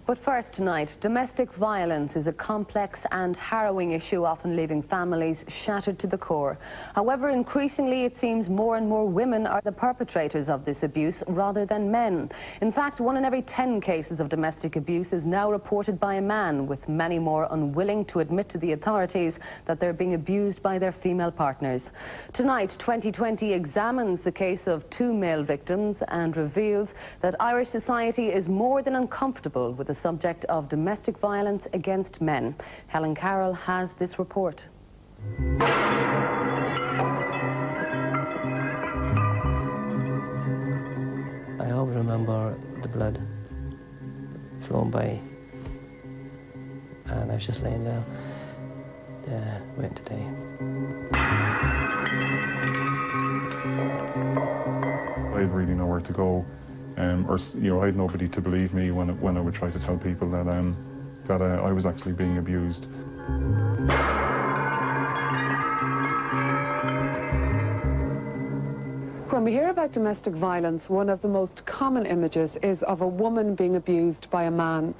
But first tonight, domestic violence is a complex and harrowing issue, often leaving families shattered to the core. However, increasingly it seems more and more women are the perpetrators of this abuse rather than men. In fact, 1 in every 10 cases of domestic abuse is now reported by a man, with many more unwilling to admit to the authorities that they're being abused by their female partners. Tonight, 2020 examines the case of 2 male victims and reveals that Irish society is more than uncomfortable with the subject of domestic violence against men. Helen Carroll has this report. I always remember the blood flowing by, and I was just laying there, waiting to die. I had really nowhere to go. I had nobody to believe me when I would try to tell people that I was actually being abused. When we hear about domestic violence, one of the most common images is of a woman being abused by a man.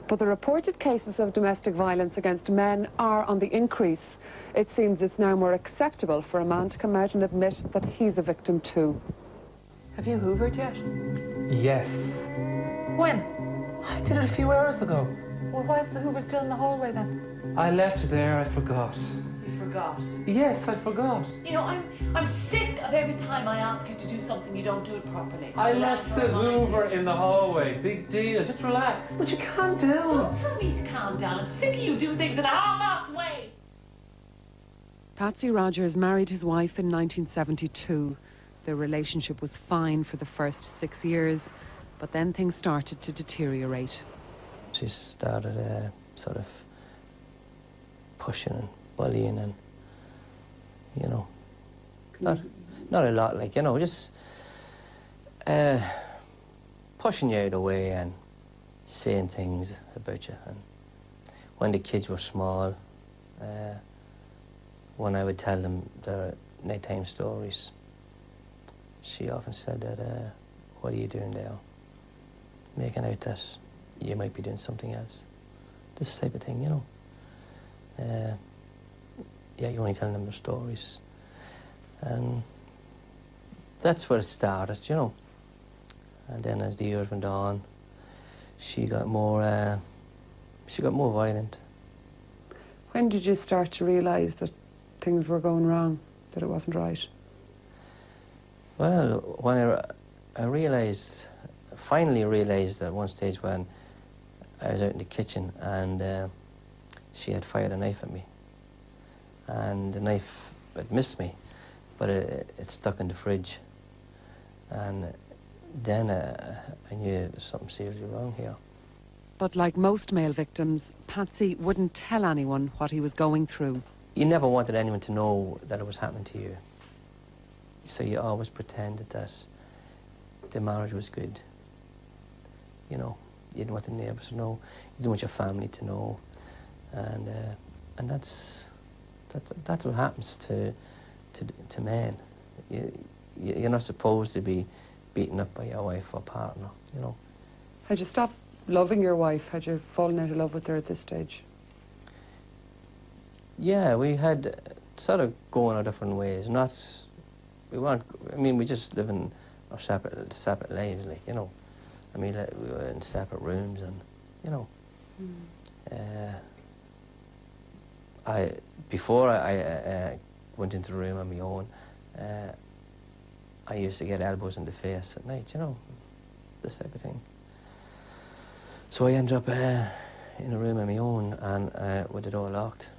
But the reported cases of domestic violence against men are on the increase. It seems it's now more acceptable for a man to come out and admit that he's a victim too. Have you hoovered yet? Yes. When? I did it a few hours ago. Well, why is the hoover still in the hallway then? I left it there, I forgot. You forgot? Yes, I forgot. You know, I'm sick of every time I ask you to do something, you don't do it properly. I left the hoover in the hallway. Big deal, just relax. But you calm down. Don't tell me to calm down. I'm sick of you doing things in a half-assed way. Patsy Rogers married his wife in 1972. Their relationship was fine for the first 6 years, but then things started to deteriorate. She started sort of pushing and bullying and, not a lot, just pushing you out of the way and saying things about you. And when the kids were small, when I would tell them their nighttime stories, she often said that, what are you doing there? Making out that you might be doing something else. This type of thing, you're only telling them their stories. And that's where it started, And then as the years went on, she got more violent. When did you start to realise that things were going wrong, that it wasn't right? Well, when I finally realised at one stage when I was out in the kitchen and she had fired a knife at me. And the knife had missed me, but it stuck in the fridge. And then I knew there was something seriously wrong here. But like most male victims, Patsy wouldn't tell anyone what he was going through. You never wanted anyone to know that it was happening to you. So you always pretended that the marriage was good. You didn't want the neighbours to know, you didn't want your family to know. And that's what happens to men. You're not supposed to be beaten up by your wife or partner, Had you stopped loving your wife? Had you fallen out of love with her at this stage? Yeah, we had sort of going our different ways. We just live in our separate lives, we were in separate rooms and, before I went into the room on my own, I used to get elbows in the face at night, this type of thing. So I ended up in a room on my own and with the door locked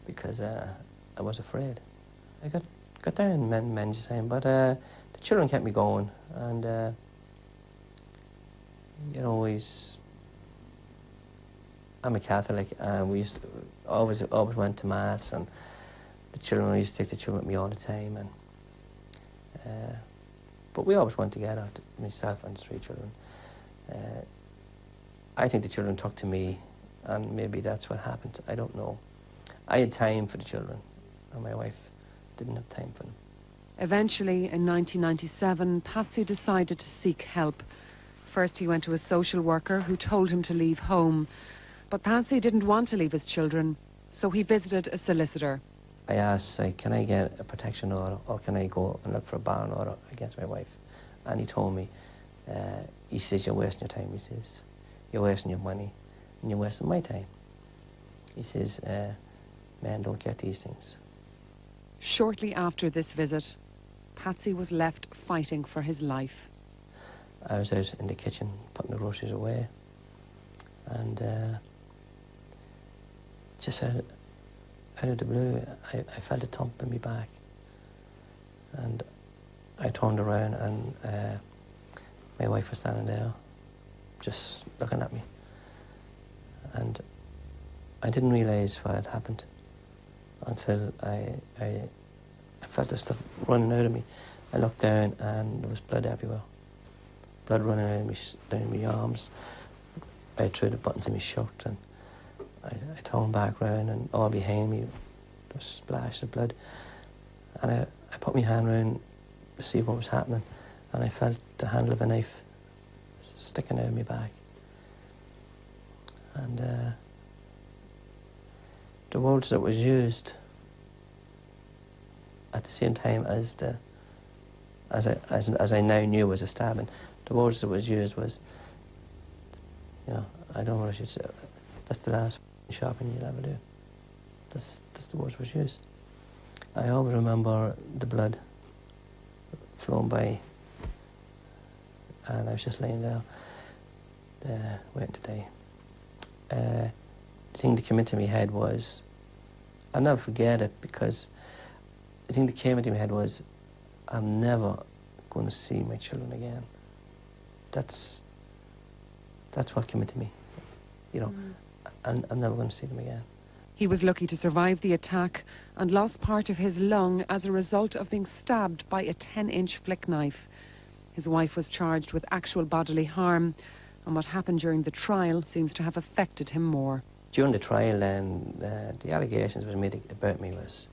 because I was afraid. I got there in men's time, but the children kept me going, and I'm a Catholic, and we used to always went to mass, and I used to take the children with me all the time, and but we always went together, myself and the 3 children. I think the children took to me, and maybe that's what happened. I don't know. I had time for the children, and my wife didn't have time for them. Eventually, in 1997, Patsy decided to seek help. First he went to a social worker who told him to leave home. But Patsy didn't want to leave his children, so he visited a solicitor. I asked, say, can I get a protection order or can I go and look for a barn order against my wife? And he told me, he says, you're wasting your time, he says. You're wasting your money and you're wasting my time. He says, men don't get these things. Shortly after this visit, Patsy was left fighting for his life. I was out in the kitchen putting the groceries away and just out of the blue, I felt a thump in my back. And I turned around and my wife was standing there, just looking at me. And I didn't realise what had happened until I felt the stuff running out of me. I looked down and there was blood everywhere. Blood running out of me, down my arms. I threw the buttons in my shirt and I turned back round and all behind me there was splashes of blood. And I put my hand round to see what was happening and I felt the handle of a knife sticking out of my back. And the words that was used at the same time as I now knew was a stabbing, the words that was used was, you know, I don't know what I should say, that's the last shopping you'll ever do. That's the words that was used. I always remember the blood flowing by and I was just laying there waiting to die. The thing that came into my head was, I'll never forget it because the thing that came into my head was, I'm never going to see my children again. That's what came into me, you know. I'm never going to see them again. He was lucky to survive the attack and lost part of his lung as a result of being stabbed by a 10-inch flick knife. His wife was charged with actual bodily harm, and what happened during the trial seems to have affected him more. During the trial, then, the allegations that was made about me was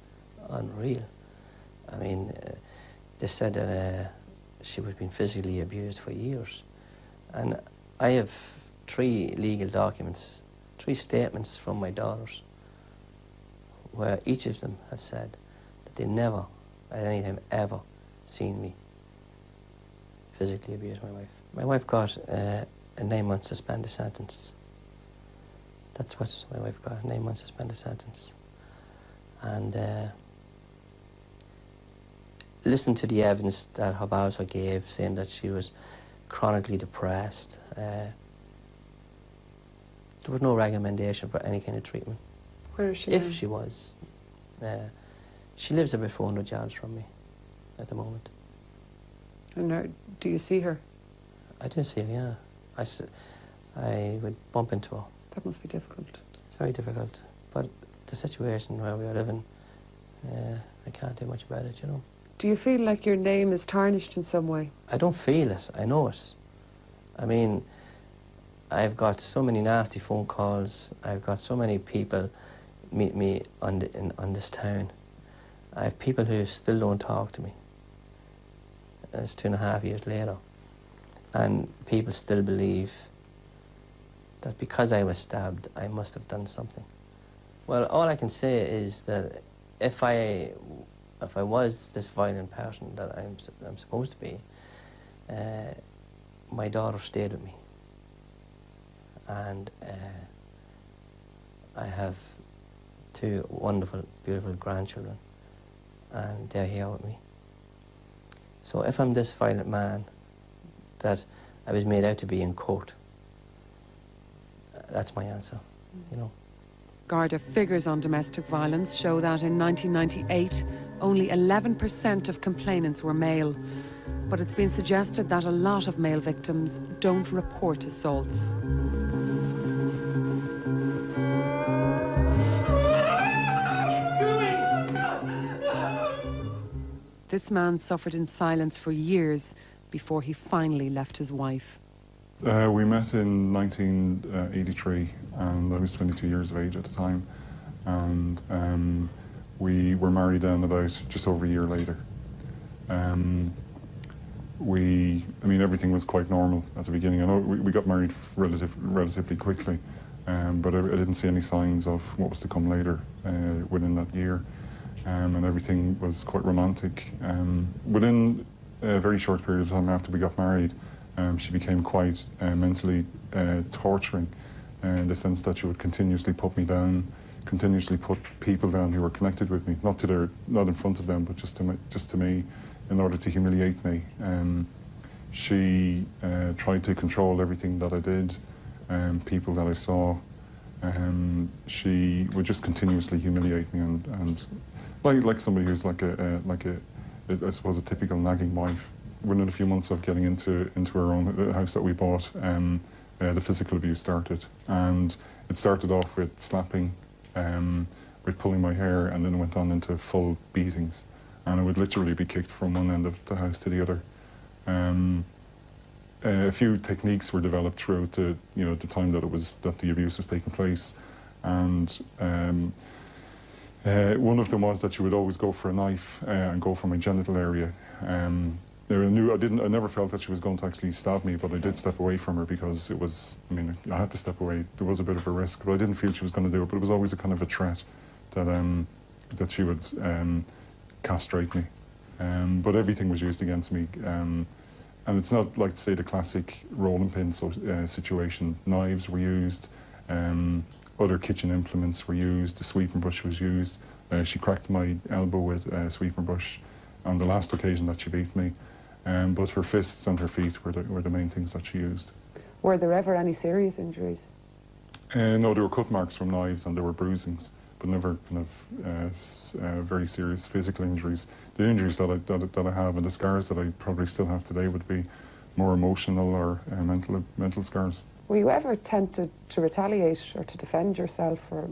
unreal. I mean, they said that she was being physically abused for years. And I have 3 legal documents, 3 statements from my daughters, where each of them have said that they never, at any time, ever seen me physically abuse my wife. My wife got a 9-month suspended sentence. That's what my wife got, a 9-month suspended sentence. And listen to the evidence that her bowser gave, saying that she was chronically depressed. There was no recommendation for any kind of treatment. Where is she If now? she was. She lives about 400 yards from me at the moment. And do you see her? I do see her, yeah. I would bump into her. That must be difficult. It's very difficult. But the situation where we are living, I can't do much about it, you know. Do you feel like your name is tarnished in some way? I don't feel it, I know it. I mean, I've got so many nasty phone calls. I've got so many people meet me on this town. I have people who still don't talk to me. It's 2.5 years later. And people still believe that because I was stabbed, I must have done something. Well, all I can say is that if I was this violent person that I'm supposed to be, my daughter stayed with me. And I have 2 wonderful, beautiful grandchildren, and they're here with me. So if I'm this violent man that I was made out to be in court, that's my answer, you know. Garda figures on domestic violence show that in 1998, only 11% of complainants were male. But it's been suggested that a lot of male victims don't report assaults. This man suffered in silence for years before he finally left his wife. We met in 1983, and I was 22 years of age at the time, and we were married then about just over a year later. I mean, everything was quite normal at the beginning. I know we got married relatively quickly, but I didn't see any signs of what was to come later within that year, and everything was quite romantic. Within a very short period of time after we got married, she became quite mentally torturing, in the sense that she would continuously put me down, continuously put people down who were connected with me, not in front of them, but just to me, in order to humiliate me. She tried to control everything that I did, people that I saw. She would just continuously humiliate me, and like somebody who's I suppose a typical nagging wife. Within a few months of getting into our own house that we bought, the physical abuse started, and it started off with slapping, with pulling my hair, and then it went on into full beatings, and I would literally be kicked from one end of the house to the other. A few techniques were developed throughout the time that the abuse was taking place, and one of them was that she would always go for a knife and go for my genital area. I never felt that she was going to actually stab me, but I did step away from her because it was, I mean, I had to step away. There was a bit of a risk, but I didn't feel she was going to do it. But it was always a kind of a threat that she would castrate me. But everything was used against me. And it's not like, say, the classic rolling pin situation. Knives were used, other kitchen implements were used, the sweeping brush was used. She cracked my elbow with a sweeping brush on the last occasion that she beat me. But her fists and her feet were the main things that she used. Were there ever any serious injuries? No, there were cut marks from knives and there were bruisings, but never kind of very serious physical injuries. The injuries that I have and the scars that I probably still have today would be more emotional or mental scars. Were you ever tempted to retaliate or to defend yourself? Or?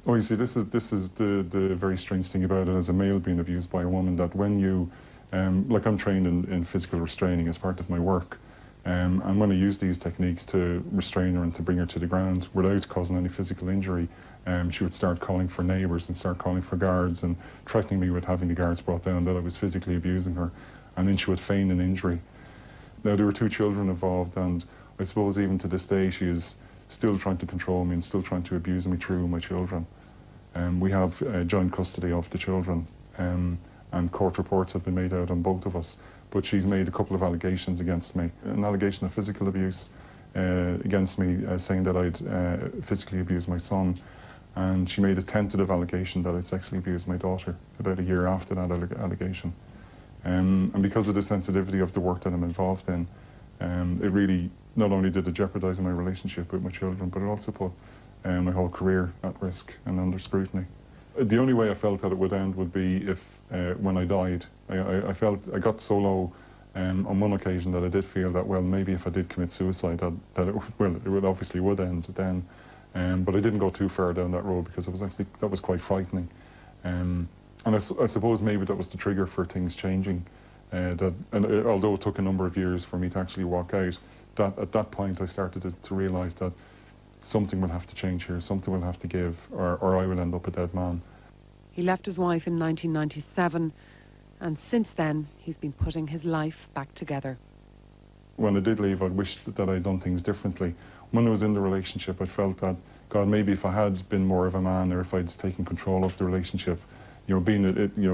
Oh, you see, this is the very strange thing about it as a male being abused by a woman, that when you, like I'm trained in physical restraining as part of my work, and when I use these techniques to restrain her and to bring her to the ground without causing any physical injury, she would start calling for neighbours and start calling for guards and threatening me with having the guards brought down, that I was physically abusing her, and then she would feign an injury. Now, there were 2 children involved, and I suppose even to this day she is still trying to control me and still trying to abuse me through my children. We have joint custody of the children, and court reports have been made out on both of us. But she's made a couple of allegations against me. An allegation of physical abuse against me, saying that I'd physically abused my son. And she made a tentative allegation that I'd sexually abused my daughter about a year after that allegation. And because of the sensitivity of the work that I'm involved in, it really, not only did it jeopardise my relationship with my children, but it also put my whole career at risk and under scrutiny. The only way I felt that it would end would be if, when I died, I felt I got so low on one occasion that I did feel that, well, maybe if I did commit suicide, that it would obviously end then. But I didn't go too far down that road because that was quite frightening. And I suppose maybe that was the trigger for things changing. Although it took a number of years for me to actually walk out, that at that point I started to realise that something will have to change here, something will have to give, or I will end up a dead man. He left his wife in 1997, and since then he's been putting his life back together. When I did leave, I wished that I'd done things differently. When I was in the relationship, I felt that, God, maybe if I had been more of a man, or if I'd taken control of the relationship, being a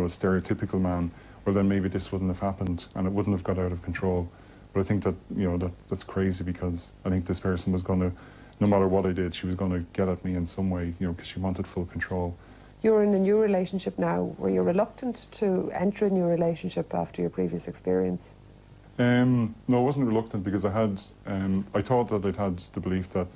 stereotypical man, well, then maybe this wouldn't have happened, and it wouldn't have got out of control. But I think that, that's crazy, because I think this person was going to, no matter what I did, she was going to get at me in some way, because she wanted full control. You're in a new relationship now. Were you reluctant to enter a new relationship after your previous experience? No, I wasn't reluctant, because I thought that I'd had the belief that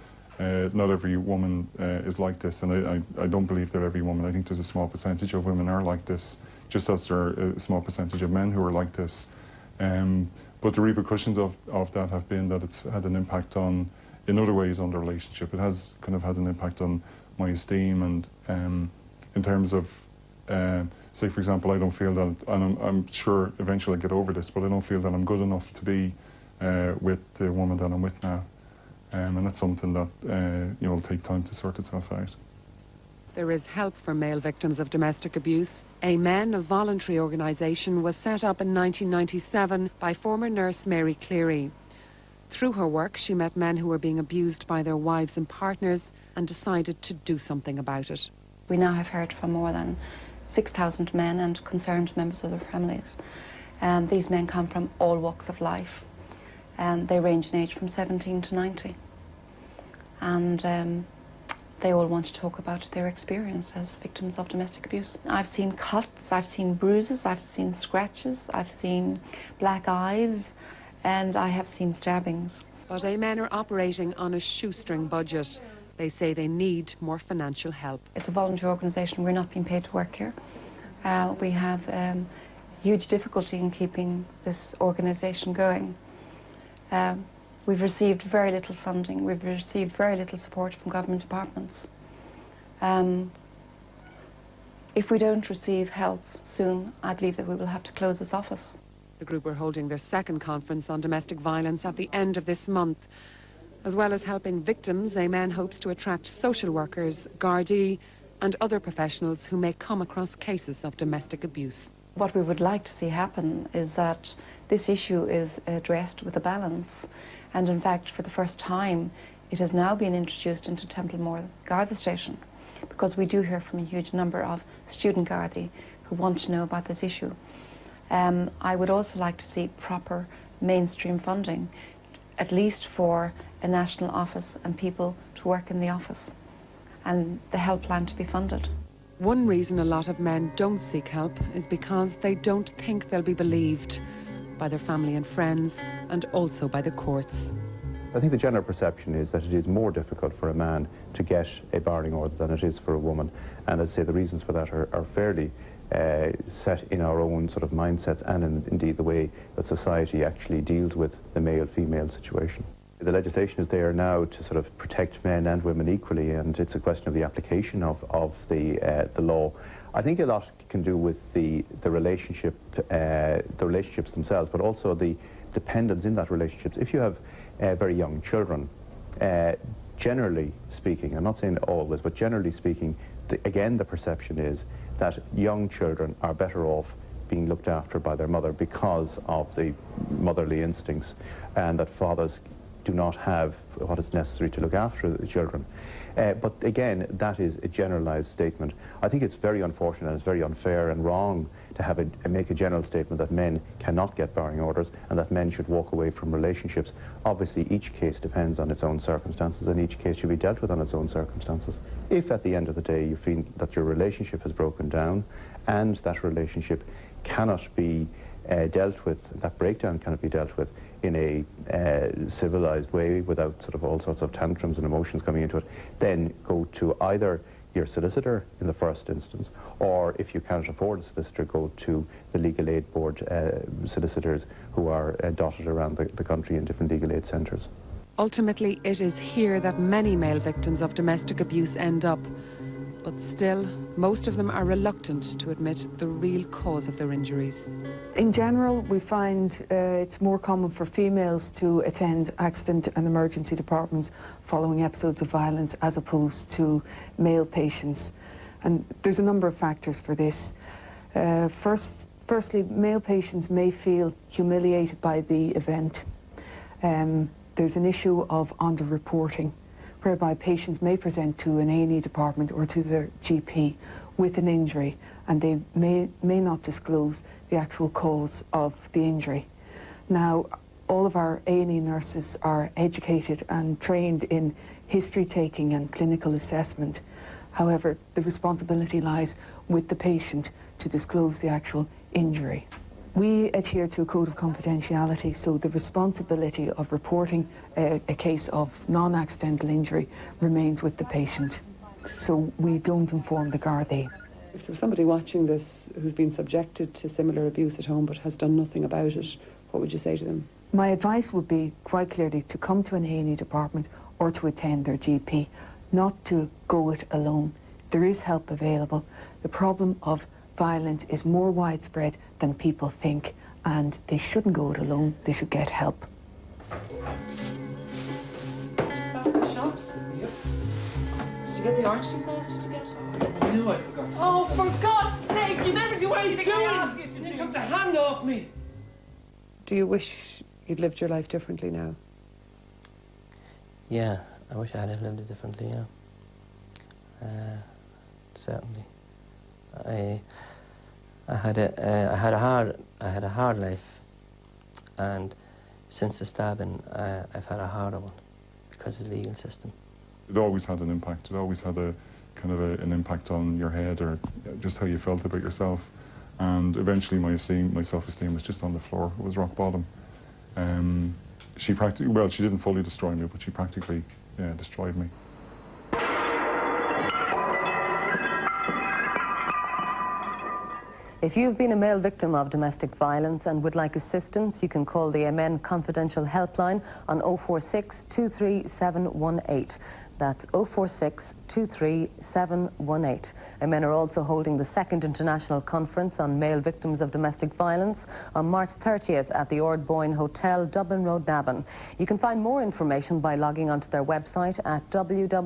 not every woman is like this, and I don't believe that every woman. I think there's a small percentage of women are like this, just as there are a small percentage of men who are like this. But the repercussions of that have been that it's had an impact in other ways on the relationship. It has kind of had an impact on my esteem, and in terms of, say for example, I don't feel that, and I'm sure eventually I'll get over this, but I don't feel that I'm good enough to be with the woman that I'm with now. And that's something that will take time to sort itself out. There is help for male victims of domestic abuse. Amen, a voluntary organisation, was set up in 1997 by former nurse Mary Cleary. Through her work, she met men who were being abused by their wives and partners and decided to do something about it. We now have heard from more than 6,000 men and concerned members of their families. These men come from all walks of life. They range in age from 17 to 90. And they all want to talk about their experience as victims of domestic abuse. I've seen cuts, I've seen bruises, I've seen scratches, I've seen black eyes, and I have seen stabbings. But Amen are operating on a shoestring budget. They say they need more financial help. It's a voluntary organisation. We're not being paid to work here. We have huge difficulty in keeping this organisation going. We've received very little funding. We've received very little support from government departments. If we don't receive help soon, I believe that we will have to close this office. The group are holding their second conference on domestic violence at the end of this month. As well as helping victims, Amen hopes to attract social workers, Gardaí and other professionals who may come across cases of domestic abuse. What we would like to see happen is that this issue is addressed with a balance. And in fact, for the first time, it has now been introduced into Templemore Garda Station, because we do hear from a huge number of student Gardaí who want to know about this issue. I would also like to see proper mainstream funding, at least for a national office and people to work in the office, and the helpline to be funded. One reason a lot of men don't seek help is because they don't think they'll be believed by their family and friends, and also by the courts. I think the general perception is that it is more difficult for a man to get a barring order than it is for a woman. And I'd say the reasons for that are fairly set in our own sort of mindsets, and indeed the way that society actually deals with the male-female situation. The legislation is there now to sort of protect men and women equally, and it's a question of the application of the law. I think a lot can do with the relationships themselves, but also the dependence in that relationships. If you have very young children, generally speaking, I'm not saying always, but generally speaking, again the perception is that young children are better off being looked after by their mother because of the motherly instincts, and that fathers do not have what is necessary to look after the children. But again, that is a generalized statement. I think it's very unfortunate and it's very unfair and wrong to have make a general statement that men cannot get barring orders and that men should walk away from relationships. Obviously, each case depends on its own circumstances, and each case should be dealt with on its own circumstances. If at the end of the day you feel that your relationship has broken down and that relationship cannot be dealt with, that breakdown cannot be dealt with in a civilized way without sort of all sorts of tantrums and emotions coming into it, then go to either your solicitor in the first instance, or if you can't afford a solicitor, go to the legal aid board solicitors who are dotted around the country in different legal aid centres. Ultimately, it is here that many male victims of domestic abuse end up. But still, most of them are reluctant to admit the real cause of their injuries. In general, we find it's more common for females to attend accident and emergency departments following episodes of violence as opposed to male patients. And there's a number of factors for this. Firstly, male patients may feel humiliated by the event. There's an issue of under-reporting, whereby patients may present to an A&E department or to their GP with an injury, and they may not disclose the actual cause of the injury. Now, all of our A&E nurses are educated and trained in history taking and clinical assessment. However, the responsibility lies with the patient to disclose the actual injury. We adhere to a code of confidentiality, so the responsibility of reporting a case of non-accidental injury remains with the patient. So we don't inform the Gardaí. If there's somebody watching this who's been subjected to similar abuse at home but has done nothing about it, what would you say to them? My advice would be quite clearly to come to an A&E department or to attend their GP, not to go it alone. There is help available. The problem of violence is more widespread than people think, and they shouldn't go it alone. They should get help. Shops? Yep. Did you get the orange juice I asked you to get? I knew I forgot something. Oh, for God's sake! You never do anything I ask you to You do. took the hand off me. Do you wish you'd lived your life differently now? Yeah, I wish I had lived it differently, yeah. Certainly. I had a hard life, and since the stabbing, I've had a harder one because of the legal system. It always had an impact. It always had a kind of an impact on your head or just how you felt about yourself. And eventually my self-esteem was just on the floor. It was rock bottom. She didn't fully destroy me, but she practically destroyed me. If you've been a male victim of domestic violence and would like assistance, you can call the Amen Confidential Helpline on 046 23718. That's 046 23718. Amen are also holding the 2nd International Conference on Male Victims of Domestic Violence on March 30th at the Ardboyne Hotel, Dublin Road, Navan. You can find more information by logging onto their website at www.amen.ie.